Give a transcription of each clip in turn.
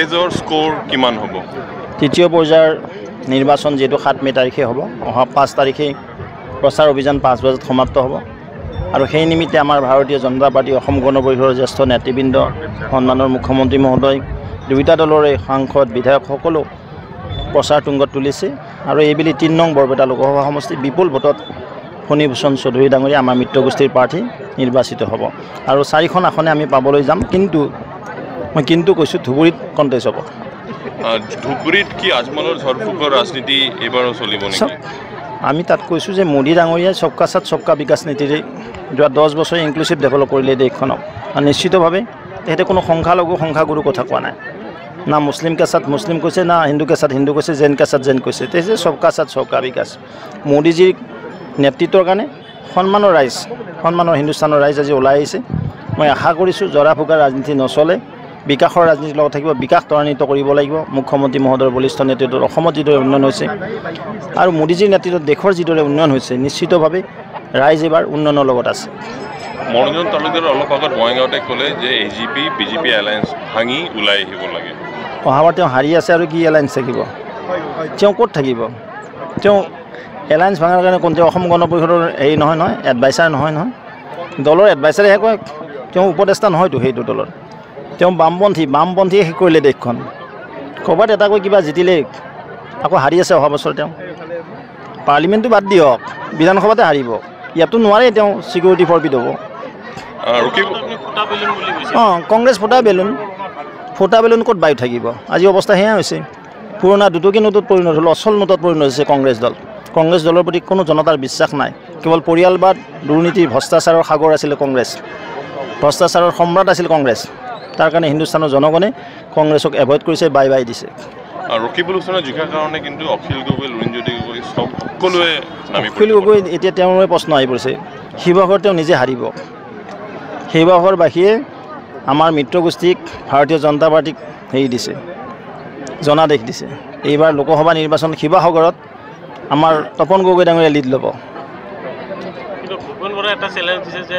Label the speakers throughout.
Speaker 1: ৰাইজৰ স্ক'ৰ কিমান হ'ব?
Speaker 2: তৃতীয় পৰ্যায়ৰ নিৰ্বাচন যিহেতু 7 মে' তাৰিখে হ'ব, অহা 5 তাৰিখে প্ৰচাৰ অভিযান 5 বজাত সমাপ্ত হ'ব আৰু সেই নিমিত্তে আমাৰ ভাৰতীয় জনতা পাৰ্টি অসম গণ পৰিষদৰ জ্যেষ্ঠ নেতৃবৃন্দ, সন্মানৰ মুখ্যমন্ত্ৰী মহোদয়, দুয়োটা দলৰে সাংসদ বিধায়ক সকলো প্ৰচাৰ তুংগত তুলিছে আৰু এইবেলি 3 নং বৰপেটা লোকসভা সমষ্টি বিপুল ভোটত ফণীভূষণ চৌধুৰী ডাঙৰীয়া আমাৰ মিত্ৰগোষ্ঠীৰ প্ৰাৰ্থী নিৰ্বাচিত হ'ব আৰু 4খন আসনে আমি পাবলৈ যাম। মই কৈছোঁ ধুবুৰীত কণ্টেষ্ট হ'ব।
Speaker 1: ধুবুৰীত কি আজমলৰ ঝড়ফুকৰ ৰাজনীতি এইবাৰো চলিব নেকি?
Speaker 2: আমি তাত কৈছোঁ যে মোদী ডাঙৰীয়াই সবকা সাথ সবকা বিকাশ নীতিৰে যোৱা 10 বছৰে ইনক্লুচিভ ডেভেলপ কৰিলে দেশখনক আৰু নিশ্চিতভাৱে তেখেতে কোনো সংখ্যালঘু সংখ্যাগুৰু কথা কোৱা নাই। না মুছলিম কে সাথ মুছলিম কৈছে, না হিন্দু কে সাথ হিন্দু কৈছে, জৈন কে সাথ জৈন কৈছে। তেখেতে সবকা সাথ সবকা বিকাশ। মোদীজীৰ নেতৃত্বৰ কাৰণে সন্মানৰ ৰাইজ, সন্মানৰ হিন্দুস্তানৰ ৰাইজ আজি ওলাই আহিছে। মই আশা কৰিছোঁ জৰা ফুকাৰ ৰাজনীতি নচলে, বিকাশৰ ৰাজনীতিৰ লগত থাকিব, বিকাশ ত্বৰান্বিত কৰিব লাগিব। মুখ্যমন্ত্ৰী মহোদয়ৰ বলিষ্ঠ নেতৃত্বত অসমত যিদৰে উন্নয়ন হৈছে আৰু মোদীজীৰ নেতৃত্বত দেশৰ যিদৰে উন্নয়ন হৈছে, নিশ্চিতভাৱে ৰাইজ এইবাৰ উন্নয়নৰ লগত আছে।
Speaker 1: মনোৰঞ্জন তালুকদাৰে অলপ আগত বঙাইগাঁৱতে ক'লে যে AGP BJP এলায়েন্স ভাঙি ওলাই আহিব লাগে।
Speaker 2: অহাবাৰ তেওঁ হাৰি আছে আৰু কি এলায়েন্স থাকিব? তেওঁ ক'ত থাকিব? তেওঁ এলায়েন্স ভাঙাৰ কাৰণে তেওঁ অসম গণ পৰিষদৰ হেৰি নহয়, এডভাইচাৰ নহয়। দলৰ এডভাইচাৰেহে কয়, তেওঁ উপদেষ্টা নহয়তো সেইটো দলৰ। তেওঁ বামপন্থীয়ে শেষ কৰিলে দেশখন। ক'ৰবাত এটা কৈ কিবা জিতিলে আকৌ হাৰি আছে অহা বছৰ তেওঁ। পাৰ্লিমেণ্টটো বাদ দিয়ক, বিধানসভাতে হাৰিব। ইয়াতো নোৱাৰে তেওঁ ছিকিউৰিটি ফৰবিট হ'ব। কংগ্ৰেছ ফুটা বেলুন ক'ত বায়ু থাকিব? আজি অৱস্থা সেয়া হৈছে। পুৰণা দুটকী নোটত পৰিণত হ'ল, অচল নোটত পৰিণত হৈছে কংগ্ৰেছ দল। কংগ্ৰেছ দলৰ প্ৰতি কোনো জনতাৰ বিশ্বাস নাই। কেৱল পৰিয়ালবাদ, দুৰ্নীতি, ভ্ৰষ্টাচাৰৰ সাগৰ আছিলে কংগ্ৰেছ। ভ্ৰষ্টাচাৰৰ সম্ৰাট আছিল কংগ্ৰেছ। তাৰ কাৰণে হিন্দুস্তানৰ জনগণে কংগ্ৰেছক এভইড কৰিছে, বাই দিছে।
Speaker 1: ৰকিবুল হুছেইনৰ জিকাৰ কাৰণে কিন্তু অখিল গগৈ, লুৰিণজ্যোতি গগৈ সকলোৱে
Speaker 2: অখিল গগৈ এতিয়া তেওঁৰে প্ৰশ্ন আহি পৰিছে। শিৱসাগৰত তেওঁ নিজে হাৰিব। শিৱসাগৰবাসীয়ে আমাৰ মিত্ৰগোষ্ঠীক ভাৰতীয় জনতা পাৰ্টীক দিছে, জনাদেশ দিছে। এইবাৰ লোকসভা নিৰ্বাচন শিৱসাগৰত আমাৰ তপন গগৈ ডাঙৰীয়া লিড ল'ব।
Speaker 3: ভূপেন বৰাই এটা চেলেঞ্জ দিছে যে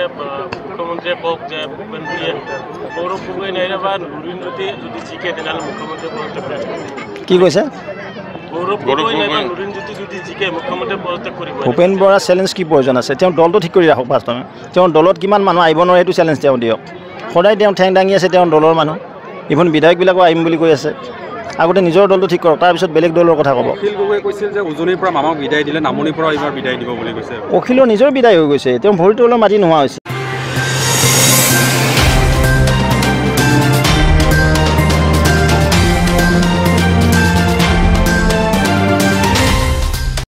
Speaker 3: মুখ্যমন্ত্ৰীয়ে কওক যে ভূপেন বৰাই গৌৰৱ গগৈ নাহিলে বা লুৰিণজ্যোতি যদি জিকে তেনেহ'লে মুখ্যমন্ত্ৰীয়ে পদত্যাগ কৰিব।
Speaker 2: কি কৈছে?
Speaker 3: গৌৰৱ গগৈ নাইবা লুৰিণজ্যোতি যদি জিকে মুখ্যমন্ত্ৰীয়ে পদত্যাগ কৰিব।
Speaker 2: ভূপেন বৰাৰ চেলেঞ্জ কি প্ৰয়োজন আছে? তেওঁ দলটো ঠিক কৰি ৰাখক ফাৰ্ষ্টে। তেওঁৰ দলত কিমান মানুহ আহিব নোৱাৰে সেইটো চেলেঞ্জ তেওঁ দিয়ক। সদায় তেওঁ ঠেং দাঙি আছে তেওঁৰ দলৰ মানুহ। ইভন বিধায়কবিলাকো আহিম বুলি কৈ আছে। আগতে নিজৰ দলটো ঠিক কৰক, তাৰপিছত বেলেগ দলৰ কথা ক'ব।
Speaker 4: অখিল গগৈয়ে কৈছিল যে উজনিৰ পৰা মামাক বিদায় দিলে, নামনিৰ পৰা এইবাৰ বিদায় দিব বুলি কৈছে।
Speaker 2: অখিলৰ নিজৰ বিদায় হৈ গৈছে, তেওঁ ভৰিটো অলপ মাটি নোহোৱা হৈছে।